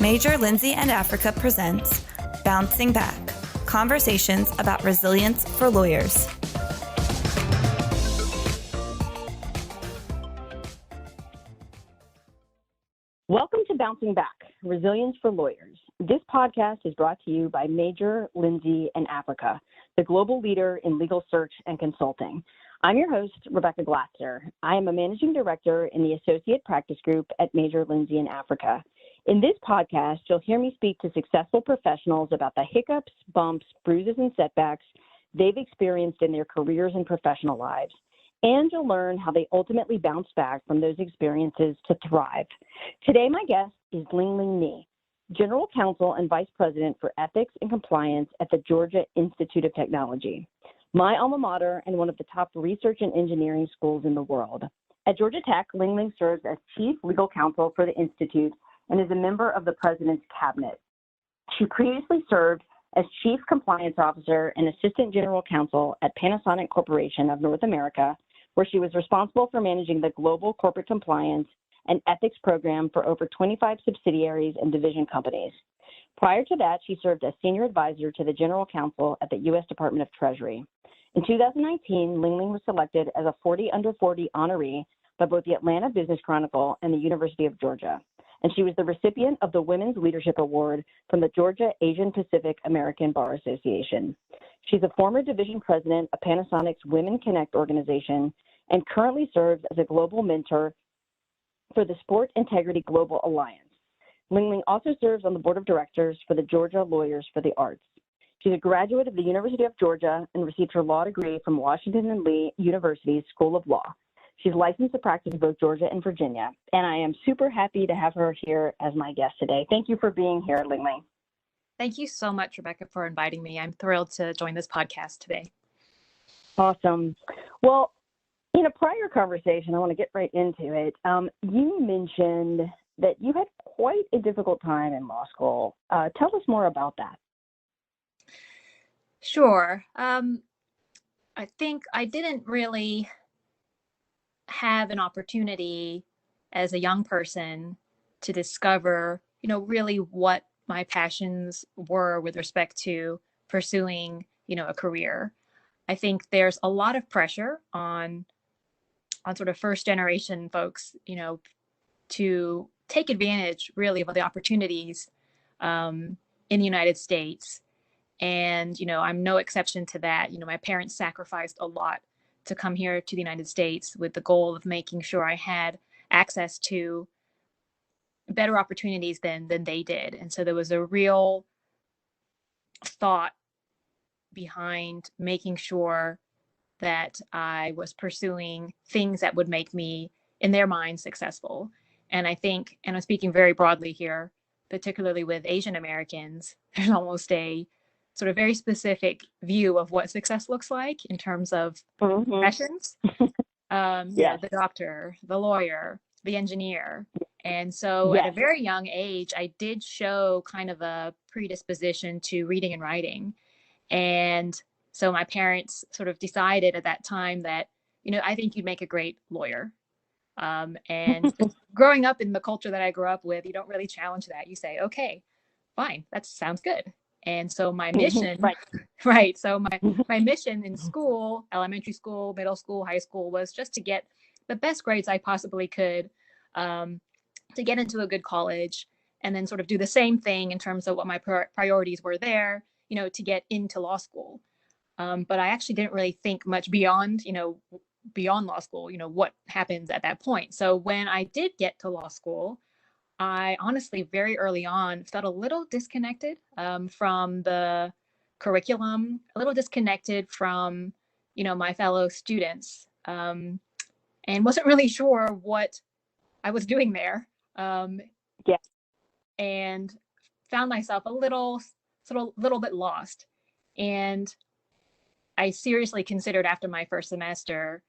Major Lindsey and Africa presents Bouncing Back, conversations about resilience for lawyers. Welcome to Bouncing Back, Resilience for Lawyers. This podcast is brought to you by Major Lindsey and Africa, the global leader in legal search and consulting. I'm your host, Rebecca Glatzer. I am a managing director in the associate practice group at Major Lindsey and Africa. In this podcast, you'll hear me speak to successful professionals about the hiccups, bumps, bruises, and setbacks they've experienced in their careers and professional lives. And you'll learn how they ultimately bounce back from those experiences to thrive. Today, my guest is Ling-Ling Nie, General Counsel and Vice President for Ethics and Compliance at the Georgia Institute of Technology, my alma mater and one of the top research and engineering schools in the world. At Georgia Tech, Ling-Ling serves as Chief Legal Counsel for the Institute and is a member of the President's Cabinet. She previously served as Chief Compliance Officer and Assistant General Counsel at Panasonic Corporation of North America, where she was responsible for managing the global corporate compliance and ethics program for over 25 subsidiaries and division companies. Prior to that, she served as Senior Advisor to the General Counsel at the U.S. Department of Treasury. In 2019, Ling-Ling was selected as a 40 under 40 honoree by both the Atlanta Business Chronicle and the University of Georgia. And she was the recipient of the Women's Leadership Award from the Georgia Asian Pacific American Bar Association. She's a former division president of Panasonic's Women Connect organization and currently serves as a global mentor for the Sport Integrity Global Alliance. Ling-Ling also serves on the board of directors for the Georgia Lawyers for the Arts. She's a graduate of the University of Georgia and received her law degree from Washington and Lee University's School of Law. She's licensed to practice in both Georgia and Virginia, and I am super happy to have her here as my guest today. Thank you for being here, Ling-Ling. Thank you so much, Rebecca, for inviting me. I'm thrilled to join this podcast today. Awesome. Well, in a prior conversation, I want to get right into it. You mentioned that you had quite a difficult time in law school. Tell us more about that. Sure. I think I didn't really have an opportunity as a young person to discover, really what my passions were with respect to pursuing, a career. I think there's a lot of pressure on sort of first generation folks, to take advantage really of the opportunities in the United States. And, I'm no exception to that. My parents sacrificed a lot to come here to the United States with the goal of making sure I had access to better opportunities than they did. And so there was a real thought behind making sure that I was pursuing things that would make me, in their minds, successful. And I think, and I'm speaking very broadly here, particularly with Asian Americans, there's almost a sort of very specific view of what success looks like in terms of professions. The doctor, the lawyer, the engineer. And so at a very young age, I did show kind of a predisposition to reading and writing. And so my parents sort of decided at that time that, I think you'd make a great lawyer. And growing up in the culture that I grew up with, you don't really challenge that. You say, okay, fine, that sounds good. And so my mission, right. So my mission in school, elementary school, middle school, high school, was just to get the best grades I possibly could, to get into a good college, and then sort of do the same thing in terms of what my priorities were there, to get into law school. But I actually didn't really think much beyond law school, what happens at that point. So when I did get to law school, I honestly very early on felt a little disconnected from the curriculum, a little disconnected from, my fellow students, and wasn't really sure what I was doing there. And found myself a little bit lost. And I seriously considered after my first semester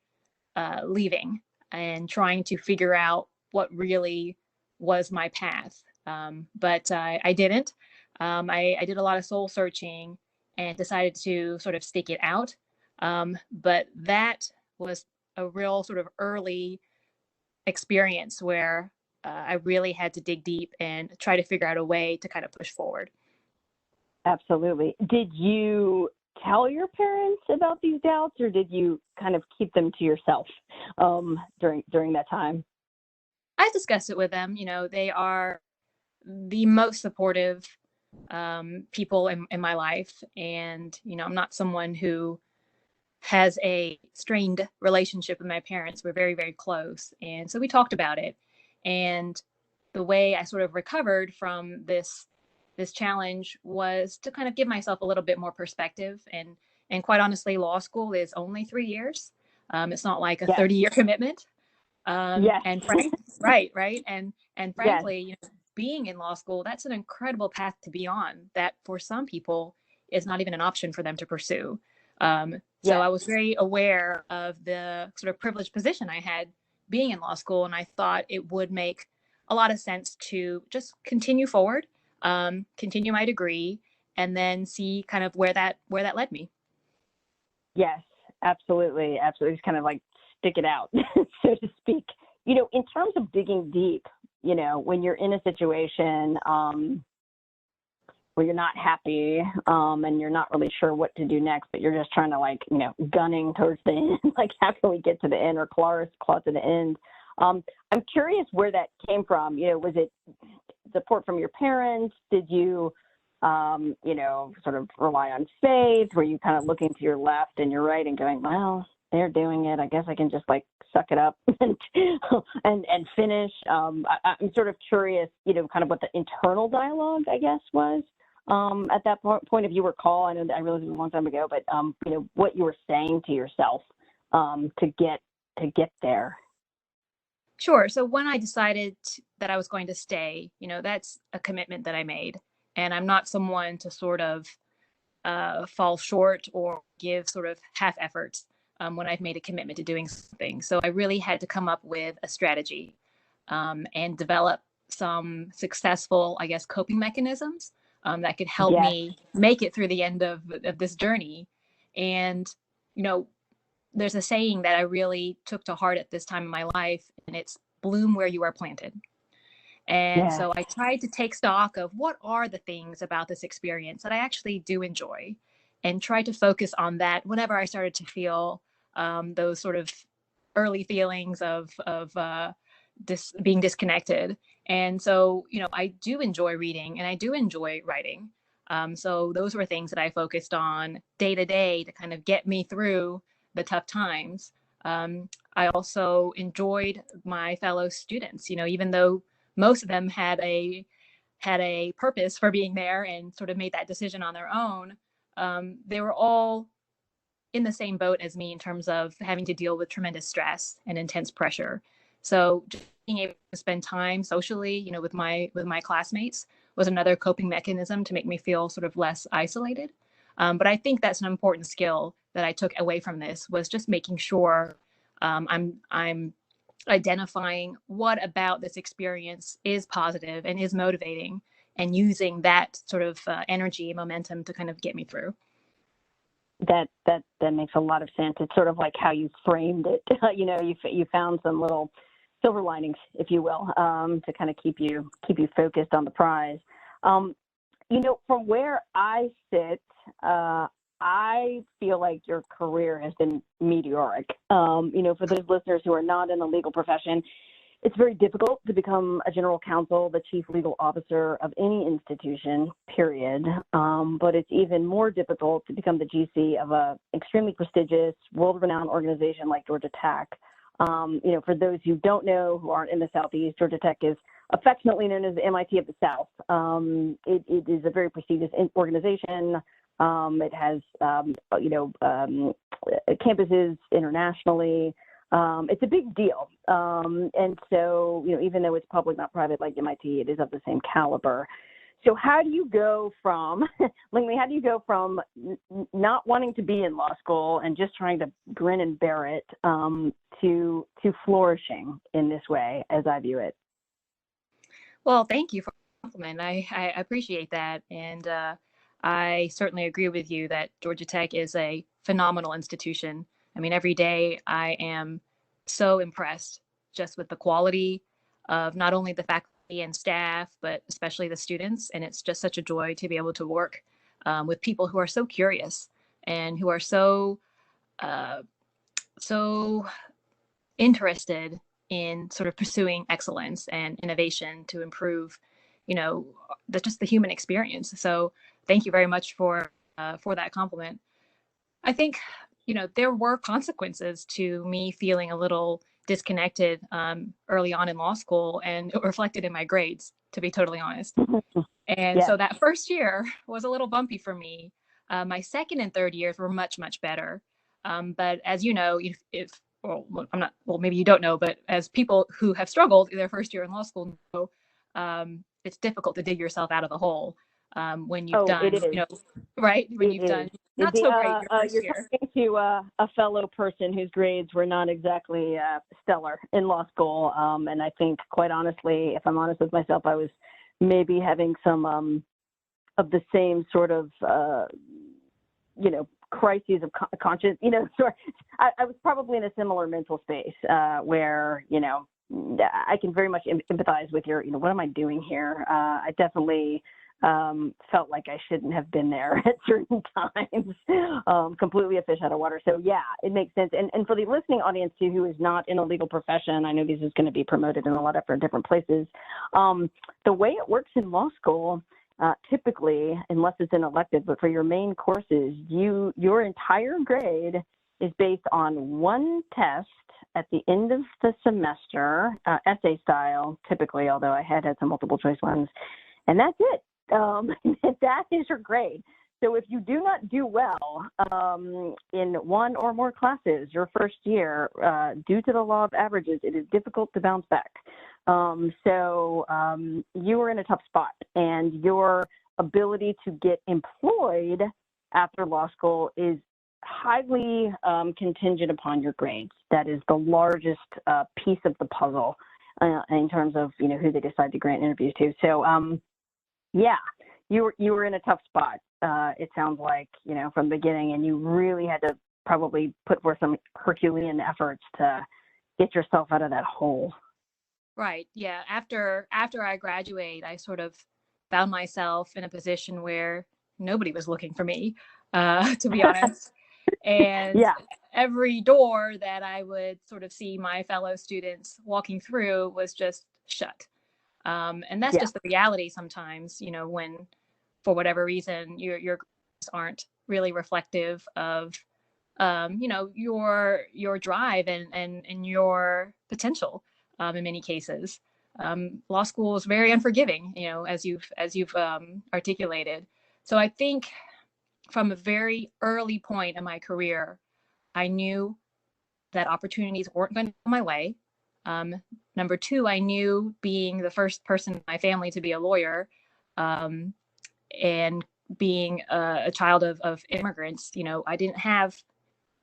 leaving and trying to figure out what really was my path. But I didn't. I did a lot of soul searching and decided to sort of stick it out. But that was a real sort of early experience where I really had to dig deep and try to figure out a way to kind of push forward. Absolutely. Did you tell your parents about these doubts, or did you kind of keep them to yourself during that time? I discussed it with them. They are the most supportive people in my life. And, I'm not someone who has a strained relationship with my parents. We're very, very close. And so we talked about it. And the way I sort of recovered from this challenge was to kind of give myself a little bit more perspective. And quite honestly, law school is only 3 years. It's not like a Yes. 30-year commitment. Yes. And right. And Yes. frankly, being in law school, that's an incredible path to be on that for some people is not even an option for them to pursue. So Yes. I was very aware of the sort of privileged position I had being in law school. And I thought it would make a lot of sense to just continue forward, continue my degree, and then see kind of where that led me. Yes, absolutely. Absolutely. Just kind of like stick it out, so to speak. In terms of digging deep, when you're in a situation where you're not happy and you're not really sure what to do next, but you're just trying to gunning towards the end, like how can we get to the end or claw to the end? I'm curious where that came from. Was it support from your parents? Did you sort of rely on faith? Were you kind of looking to your left and your right and going, well, they're doing it, I guess I can just suck it up and finish? I'm sort of curious, kind of what the internal dialogue, I guess, was at that point, if you recall. I realize it was a long time ago, but what you were saying to yourself to get there. Sure. So when I decided that I was going to stay, that's a commitment that I made. And I'm not someone to sort of fall short or give sort of half efforts when I've made a commitment to doing something. So I really had to come up with a strategy and develop some successful, I guess, coping mechanisms that could help me make it through the end of this journey. And, there's a saying that I really took to heart at this time in my life, and it's bloom where you are planted. And so I tried to take stock of what are the things about this experience that I actually do enjoy, and try to focus on that whenever I started to feel those sort of early feelings of being disconnected. And so, I do enjoy reading and I do enjoy writing. So those were things that I focused on day to day to kind of get me through the tough times. I also enjoyed my fellow students, even though most of them had a purpose for being there and sort of made that decision on their own. They were all in the same boat as me in terms of having to deal with tremendous stress and intense pressure. So just being able to spend time socially, with my classmates was another coping mechanism to make me feel sort of less isolated. But I think that's an important skill that I took away from this, was just making sure I'm identifying what about this experience is positive and is motivating, and using that sort of energy and momentum to kind of get me through. That makes a lot of sense. It's sort of like how you framed it. You found some little silver linings, if you will, to kind of keep you focused on the prize. From where I sit, I feel like your career has been meteoric. For those listeners who are not in the legal profession, it's very difficult to become a general counsel, the chief legal officer of any institution, period. But it's even more difficult to become the GC of an extremely prestigious, world-renowned organization like Georgia Tech. For those who don't know, who aren't in the Southeast, Georgia Tech is affectionately known as the MIT of the South. It is a very prestigious organization. It has, campuses internationally. It's a big deal. And so, even though it's public, not private like MIT, it is of the same caliber. So how do you go from, Ling-Ling, not wanting to be in law school and just trying to grin and bear it to flourishing in this way, as I view it? Well, thank you for the compliment. I appreciate that. And I certainly agree with you that Georgia Tech is a phenomenal institution. I mean, every day I am so impressed just with the quality of not only the faculty and staff, but especially the students. And it's just such a joy to be able to work with people who are so curious and who are so interested in sort of pursuing excellence and innovation to improve, just the human experience. So thank you very much for that compliment. I think, there were consequences to me feeling a little disconnected early on in law school, and it reflected in my grades, to be totally honest. And Yeah. so that first year was a little bumpy for me. My second and third years were much, much better. But as you know, maybe you don't know, but as people who have struggled in their first year in law school know, it's difficult to dig yourself out of the hole when you've done, it is. Right? When you've done not so great your first you're year. talking to a fellow person whose grades were not exactly stellar in law school. And I think, quite honestly, if I'm honest with myself, I was maybe having some of the same sort of, crises of conscience, I was probably in a similar mental space where, I can very much empathize with your, what am I doing here? I definitely felt like I shouldn't have been there at certain times, completely a fish out of water. So yeah, it makes sense. And for the listening audience too, who is not in a legal profession, I know this is going to be promoted in a lot of different places. The way it works in law school, typically, unless it's an elective, but for your main courses, your entire grade is based on one test at the end of the semester, essay style, typically, although I had some multiple choice ones, and that's it. That is your grade. So if you do not do well in one or more classes your first year, due to the law of averages, it is difficult to bounce back. So you are in a tough spot, and your ability to get employed after law school is highly contingent upon your grades. That is the largest piece of the puzzle in terms of who they decide to grant interviews to. So yeah, you were in a tough spot. It sounds like from the beginning, and you really had to probably put forth some Herculean efforts to get yourself out of that hole. Right. Yeah. After I graduate, I sort of found myself in a position where nobody was looking for me, to be honest. And yeah. Every door that I would sort of see my fellow students walking through was just shut. And that's just the reality sometimes, when for whatever reason your grades aren't really reflective of your drive and your potential. In many cases, law school is very unforgiving, as you've articulated. So I think from a very early point in my career, I knew that opportunities weren't going to come my way. Number two, I knew, being the first person in my family to be a lawyer, and being a child of immigrants, I didn't have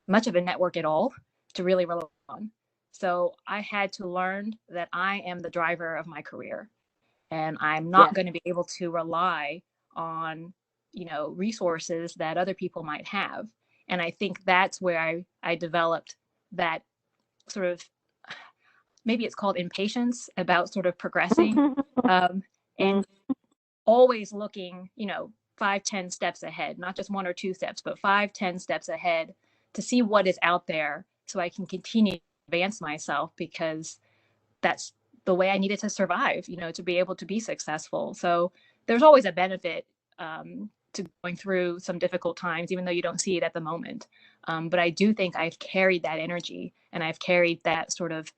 much of a network at all to really rely on. So I had to learn that I am the driver of my career, and I'm not going to be able to rely on, resources that other people might have. And I think that's where I developed that sort of, maybe it's called impatience about sort of progressing, and always looking, 5-10 steps ahead, not just 1 or 2 steps, but 5-10 steps ahead to see what is out there so I can continue to advance myself, because that's the way I needed to survive, to be able to be successful. So there's always a benefit to going through some difficult times, even though you don't see it at the moment. But I do think I've carried that energy, and I've carried that sort of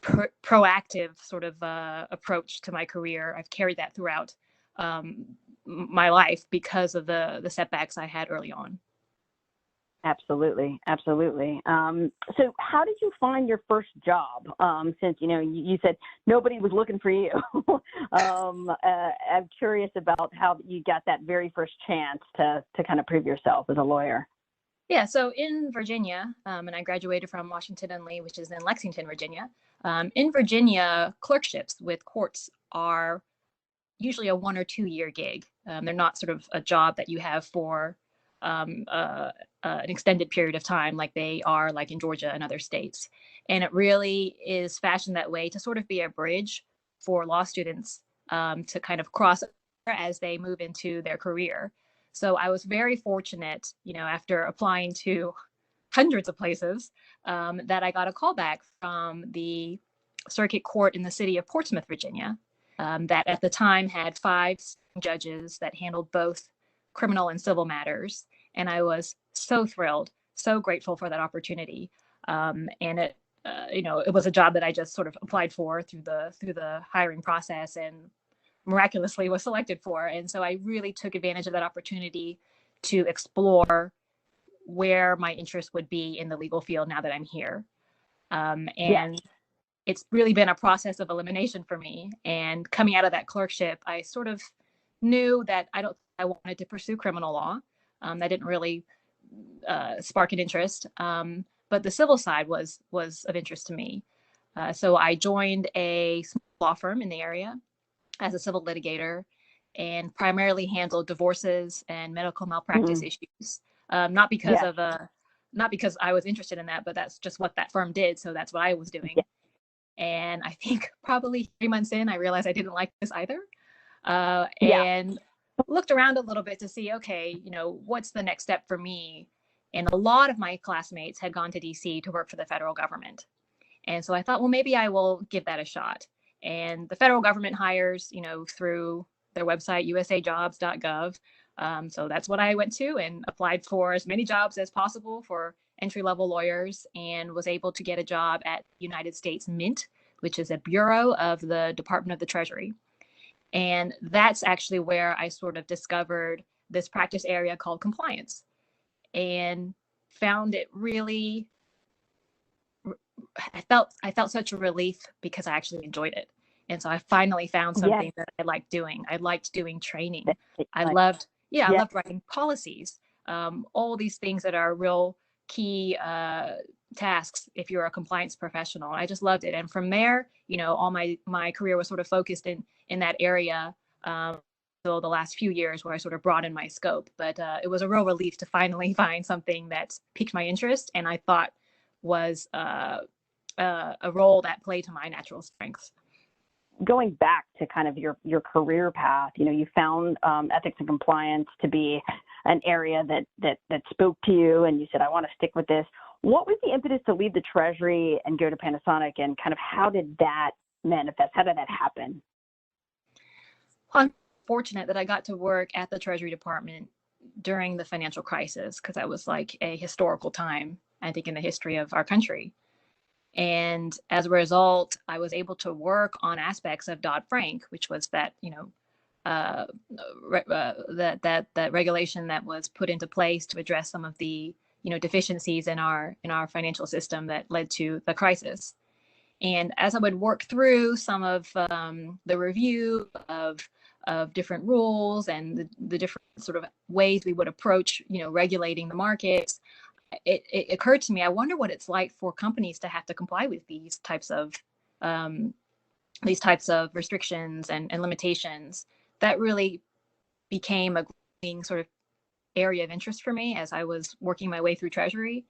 proactive sort of approach to my career. I've carried that throughout my life because of the setbacks I had early on. Absolutely. So how did you find your first job? Since, you said nobody was looking for you. I'm curious about how you got that very first chance to kind of prove yourself as a lawyer. Yeah, so in Virginia, and I graduated from Washington and Lee, which is in Lexington, Virginia. In Virginia, clerkships with courts are usually a 1 or 2 year gig. They're not sort of a job that you have for an extended period of time, like they are like in Georgia and other states. And it really is fashioned that way to sort of be a bridge for law students to kind of cross as they move into their career. So I was very fortunate, after applying to hundreds of places, that I got a call back from the circuit court in the city of Portsmouth, Virginia, that at the time had 5 judges that handled both criminal and civil matters. And I was so thrilled, so grateful for that opportunity. And it was a job that I just sort of applied for through the hiring process and miraculously was selected for. And so I really took advantage of that opportunity to explore where my interest would be in the legal field now that I'm here. And it's really been a process of elimination for me. And coming out of that clerkship, I sort of knew that I wanted to pursue criminal law. That didn't really spark an interest. But the civil side was of interest to me. So I joined a small law firm in the area as a civil litigator and primarily handled divorces and medical malpractice issues. Not because I was interested in that, but that's just what that firm did. So that's what I was doing. And I think probably 3 months in, I realized I didn't like this either. And looked around a little bit to see, okay, what's the next step for me? And a lot of my classmates had gone to DC to work for the federal government. And so I thought, well, maybe I will give that a shot. And the federal government hires, through their website, usajobs.gov. So that's what I went to and applied for as many jobs as possible for entry-level lawyers and was able to get a job at United States Mint, which is a bureau of the Department of the Treasury. And that's actually where I sort of discovered this practice area called compliance and found it really, I felt such a relief because I actually enjoyed it. And so I finally found something that I liked doing. I liked doing training. I loved writing policies, all these things that are real key tasks if you're a compliance professional. I just loved it. And from there, all my career was sort of focused in that area. So the last few years where I sort of broadened my scope, but it was a real relief to finally find something that piqued my interest and I thought was a role that played to my natural strengths. Going back to kind of your career path, you found ethics and compliance to be an area that spoke to you, and you said, I want to stick with this. What was the impetus to leave the Treasury and go to Panasonic, and kind of how did that manifest? How did that happen? I'm fortunate that I got to work at the Treasury Department during the financial crisis because that was like a historical time, I think, in the history of our country. And as a result, I was able to work on aspects of Dodd-Frank, which was that, that regulation that was put into place to address some of the, deficiencies in our financial system that led to the crisis. And as I would work through some of the review of different rules and the different sort of ways we would approach, regulating the markets, it occurred to me, I wonder what it's like for companies to have to comply with these types of restrictions and limitations. That really became a growing sort of area of interest for me as I was working my way through Treasury.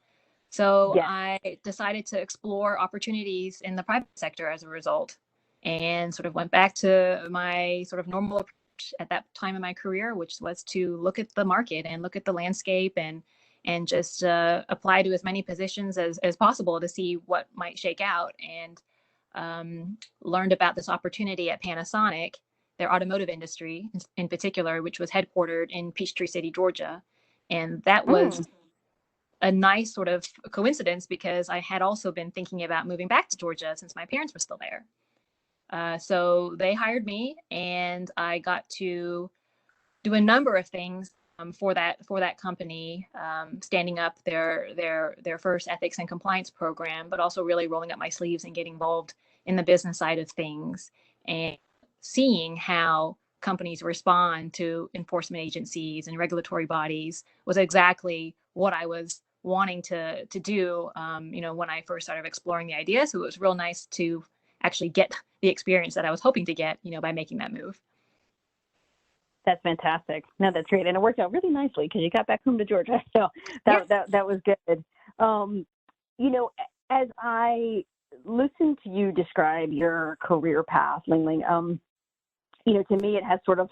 So I decided to explore opportunities in the private sector as a result and sort of went back to my sort of normal approach at that time in my career, which was to look at the market and look at the landscape and just apply to as many positions as possible to see what might shake out, and learned about this opportunity at Panasonic, their automotive industry in particular, which was headquartered in Peachtree City, Georgia. And that was a nice sort of coincidence because I had also been thinking about moving back to Georgia since my parents were still there. So they hired me and I got to do a number of things for that company, standing up their first ethics and compliance program, but also really rolling up my sleeves and getting involved in the business side of things and seeing how companies respond to enforcement agencies and regulatory bodies was exactly what I was wanting to do, when I first started exploring the idea. So it was real nice to actually get the experience that I was hoping to get, by making that move. That's fantastic. No, that's great. And it worked out really nicely because you got back home to Georgia. So Yes. that was good. As I listened to you describe your career path, Ling-Ling, to me, it has sort of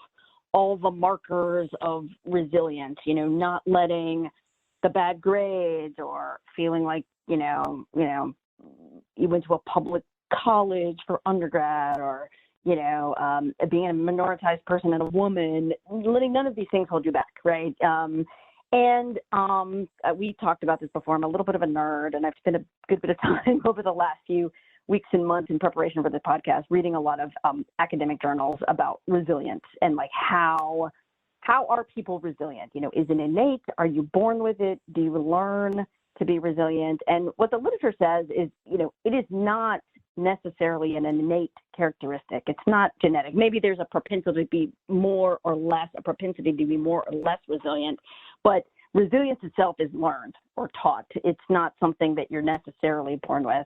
all the markers of resilience, not letting the bad grades or feeling like, you went to a public college for undergrad or, being a minoritized person and a woman, letting none of these things hold you back, right? We talked about this before. I'm a little bit of a nerd, and I've spent a good bit of time over the last few weeks and months in preparation for this podcast, reading a lot of academic journals about resilience and like how are people resilient? Is it innate? Are you born with it? Do you learn to be resilient? And what the literature says is, it is not necessarily an innate characteristic. It's not genetic. Maybe there's a propensity to be more or less resilient, but resilience itself is learned or taught. It's not something that you're necessarily born with.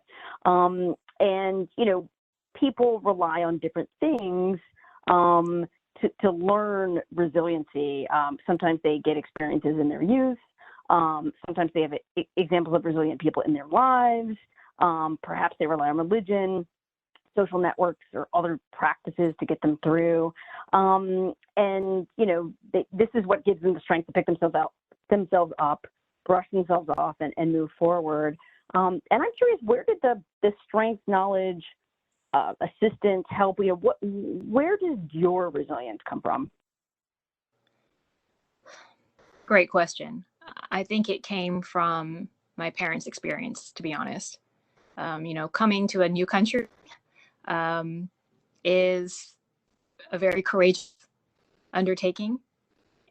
People rely on different things to learn resiliency. Sometimes they get experiences in their youth. Sometimes they have examples of resilient people in their lives. Perhaps they rely on religion, social networks, or other practices to get them through. This is what gives them the strength to pick themselves up, brush themselves off, and move forward. And I'm curious, where did the strength, knowledge, assistance, help, where does your resilience come from? Great question. I think it came from my parents' experience, to be honest. Coming to a new country is a very courageous undertaking.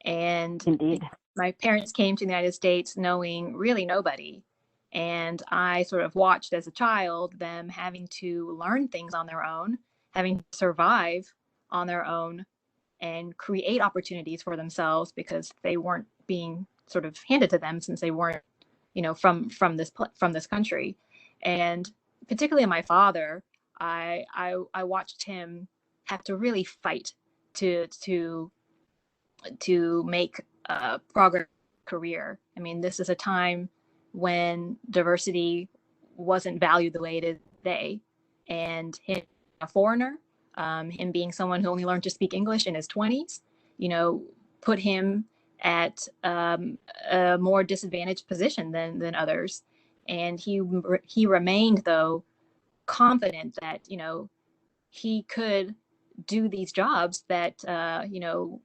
And Indeed, my parents came to the United States knowing really nobody. And I sort of watched as a child them having to learn things on their own, having to survive on their own and create opportunities for themselves because they weren't being sort of handed to them since they weren't, from this country. And particularly my father, I watched him have to really fight to make progress career. I mean, this is a time when diversity wasn't valued the way it is today, and him, a foreigner, him being someone who only learned to speak English in his 20s, put him at a more disadvantaged position than others. And he remained, though, confident that, he could do these jobs that,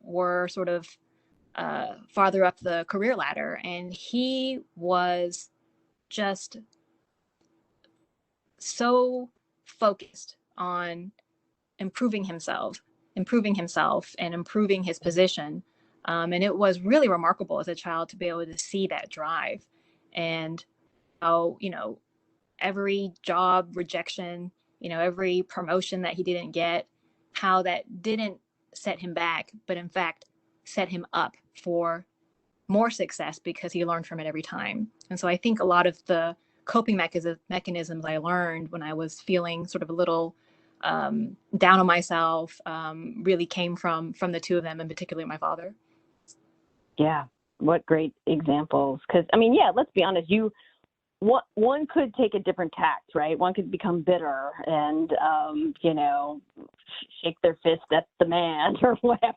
were sort of farther up the career ladder. And he was just so focused on improving himself and improving his position. And it was really remarkable as a child to be able to see that drive and how, every job rejection, every promotion that he didn't get, how that didn't set him back, but in fact set him up for more success because he learned from it every time. And so I think a lot of the coping mechanisms I learned when I was feeling sort of a little down on myself really came from the two of them, and particularly my father. Yeah, what great examples. Because, let's be honest, one could take a different tact, right? One could become bitter and, shake their fist at the man or whatever,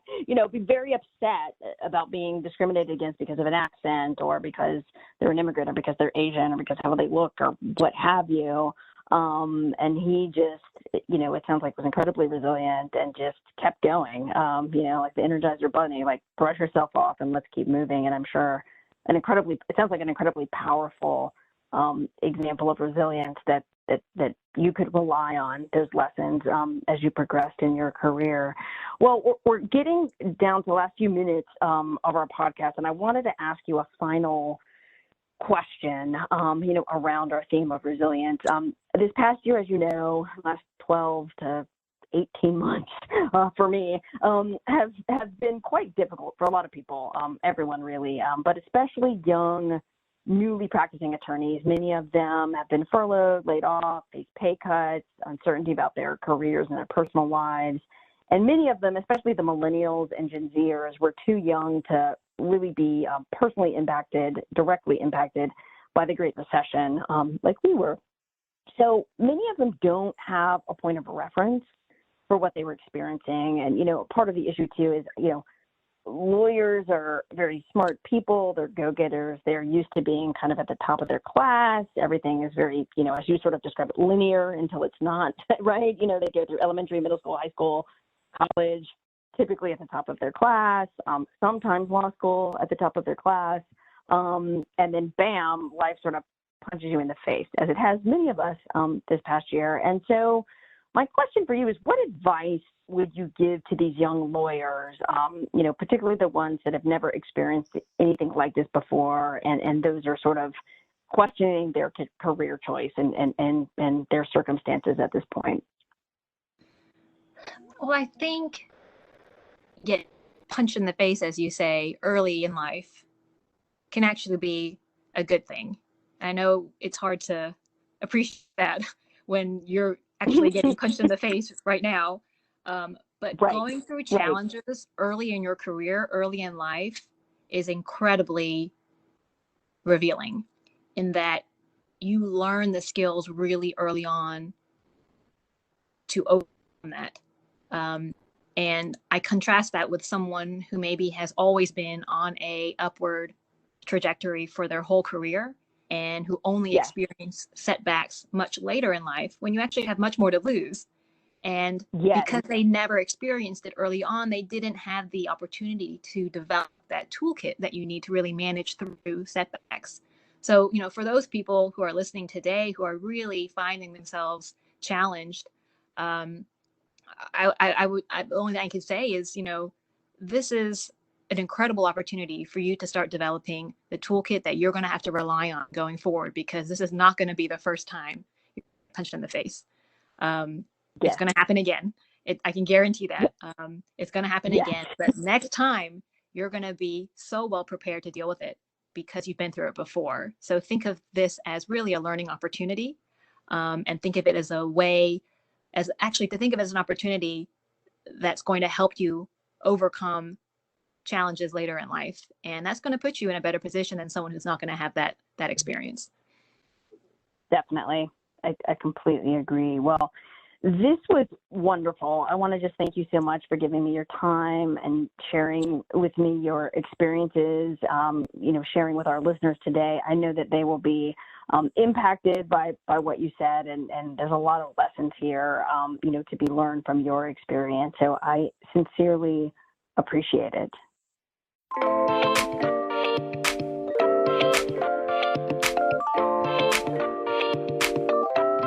be very upset about being discriminated against because of an accent or because they're an immigrant or because they're Asian or because of how they look or what have you. And he just, it sounds like was incredibly resilient and just kept going, like the Energizer Bunny, like brush yourself off and let's keep moving. And I'm sure it sounds like an incredibly powerful example of resilience that you could rely on those lessons as you progressed in your career. Well, we're getting down to the last few minutes of our podcast, and I wanted to ask you a final question, around our theme of resilience. This past year, as you know, last 12 to 18 months for me have been quite difficult for a lot of people, everyone really, but especially young, newly practicing attorneys. Many of them have been furloughed, laid off, faced pay cuts, uncertainty about their careers and their personal lives. And many of them, especially the millennials and Gen Zers, were too young to really be personally impacted, directly impacted by the Great Recession, like we were. So many of them don't have a point of reference for what they were experiencing. And, part of the issue too is, lawyers are very smart people. They're go-getters. They're used to being kind of at the top of their class. Everything is very, as you sort of described it, linear until it's not, right? They go through elementary, middle school, high school, college, typically at the top of their class, sometimes law school at the top of their class. And then bam, life sort of punches you in the face, as it has many of us this past year. And so my question for you is, what advice would you give to these young lawyers, particularly the ones that have never experienced anything like this before, and those are sort of questioning their career choice and their circumstances at this point? Well, I think get punched in the face, as you say, early in life can actually be a good thing. I know it's hard to appreciate that when you're actually getting punched in the face right now. But right. Going through challenges early in your career, early in life, is incredibly revealing in that you learn the skills really early on to overcome that. And I contrast that with someone who maybe has always been on a upward trajectory for their whole career and who only experience setbacks much later in life when you actually have much more to lose. And because they never experienced it early on, they didn't have the opportunity to develop that toolkit that you need to really manage through setbacks. So, for those people who are listening today who are really finding themselves challenged, the only thing I can say is, this is an incredible opportunity for you to start developing the toolkit that you're going to have to rely on going forward, because this is not going to be the first time you're punched in the face. It's going to happen again. I can guarantee that. It's going to happen again. But next time, you're going to be so well prepared to deal with it because you've been through it before. So think of this as really a learning opportunity, and think of it as a way, to think of it as an opportunity that's going to help you overcome challenges later in life. And that's going to put you in a better position than someone who's not going to have that experience. Definitely. I completely agree. Well, this was wonderful. I want to just thank you so much for giving me your time and sharing with me your experiences, sharing with our listeners today. I know that they will be impacted by what you said, and there's a lot of lessons here, to be learned from your experience. So I sincerely appreciate it.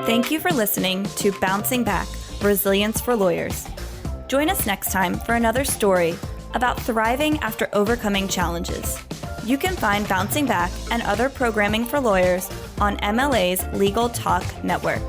Thank you for listening to Bouncing Back, Resilience for Lawyers. Join us next time for another story about thriving after overcoming challenges. You can find Bouncing Back and other programming for lawyers on MLA's Legal Talk Network.